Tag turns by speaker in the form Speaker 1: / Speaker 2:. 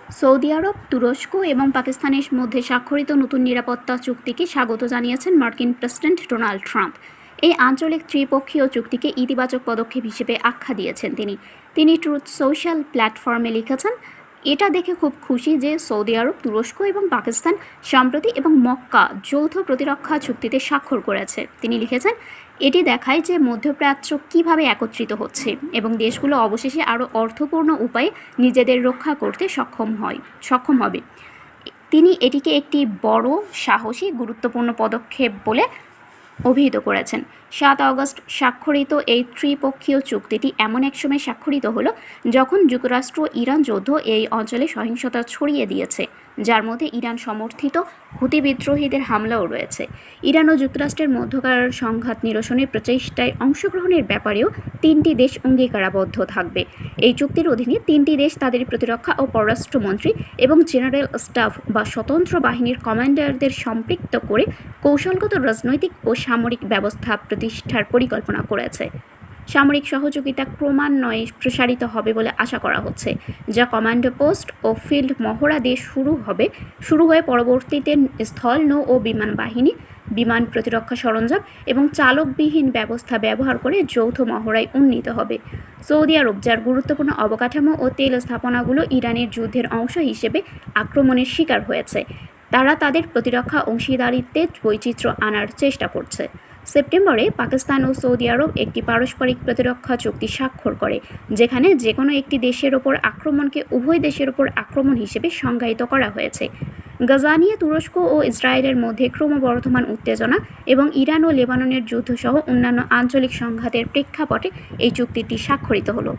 Speaker 1: Saudi আরব, তুরস্ক এবং পাকিস্তানের মধ্যে স্বাক্ষরিত নতুন নিরাপত্তা চুক্তিকে স্বাগত জানিয়েছেন মার্কিন প্রেসিডেন্ট ডোনাল্ড ট্রাম্প। এই আঞ্চলিক ত্রিপক্ষীয় চুক্তিকে ইতিবাচক পদক্ষেপ হিসেবে আখ্যা দিয়েছেন তিনি ট্রুথ সোশ্যাল প্ল্যাটফর্মে লিখেছেন, এটা দেখে খুব খুশি যে সৌদি আরব, তুরস্ক এবং পাকিস্তান সম্প্রতি এবং মক্কা যৌথ প্রতিরক্ষা চুক্তিতে স্বাক্ষর করেছে। তিনি লিখেছেন, এটি দেখায় যে মধ্যপ্রাচ্য কীভাবে একত্রিত হচ্ছে এবং দেশগুলো অবশেষে আরও অর্থপূর্ণ উপায়ে নিজেদের রক্ষা করতে সক্ষম হবে। তিনি এটিকে একটি বড়, সাহসী, গুরুত্বপূর্ণ পদক্ষেপ বলে অভিহিত করেছেন। 7 আগস্ট স্বাক্ষরিত এই ত্রিপক্ষীয় চুক্তিটি এমন এক সময় স্বাক্ষরিত হলো যখন যুক্তরাষ্ট্র ইরান যুদ্ধ এই অঞ্চলে সহিংসতা ছড়িয়ে দিয়েছে, যার মধ্যে ইরান সমর্থিত হুতি বিদ্রোহীদের হামলাও রয়েছে। ইরান ও যুক্তরাষ্ট্রের মধ্যকার সংঘাত নিরসনের প্রচেষ্টায় অংশগ্রহণের ব্যাপারেও 3টি দেশ অঙ্গীকারাবদ্ধ থাকবে। এই চুক্তির অধীনে 3টি দেশ তাদের প্রতিরক্ষা ও পররাষ্ট্রমন্ত্রী এবং জেনারেল স্টাফ বা স্বতন্ত্র বাহিনীর কমান্ডারদের সম্পৃক্ত করে কৌশলগত, রাজনৈতিক ও সামরিক ব্যবস্থা প্রতিষ্ঠার পরিকল্পনা করেছে। সামরিক সহযোগিতা ক্রমান্বয়ে প্রসারিত হবে বলে আশা করা হচ্ছে, যা কমান্ডো পোস্ট ও ফিল্ড মহড়া দিয়ে শুরু হয়ে পরবর্তীতে স্থল, নৌ ও বিমান বাহিনী, বিমান প্রতিরক্ষা সরঞ্জাম এবং চালকবিহীন ব্যবস্থা ব্যবহার করে যৌথ মহড়ায় উন্নীত হবে। সৌদি আরব, যার গুরুত্বপূর্ণ অবকাঠামো ও তেল স্থাপনাগুলো ইরানের যুদ্ধের অংশ হিসেবে আক্রমণের শিকার হয়েছে, তারা তাদের প্রতিরক্ষা অংশীদারিত্বে বৈচিত্র্য আনার চেষ্টা করছে। সেপ্টেম্বরে পাকিস্তান ও সৌদি আরব একটি পারস্পরিক প্রতিরক্ষা চুক্তি স্বাক্ষর করে, যেখানে যে কোনো একটি দেশের ওপর আক্রমণকে উভয় দেশের ওপর আক্রমণ হিসেবে সংজ্ঞায়িত করা হয়েছে। গাজা নিয়ে তুরস্ক ও ইসরায়েলের মধ্যে ক্রমবর্ধমান উত্তেজনা এবং ইরান ও লেবাননের যুদ্ধসহ অন্যান্য আঞ্চলিক সংঘাতের প্রেক্ষাপটে এই চুক্তিটি স্বাক্ষরিত হলো।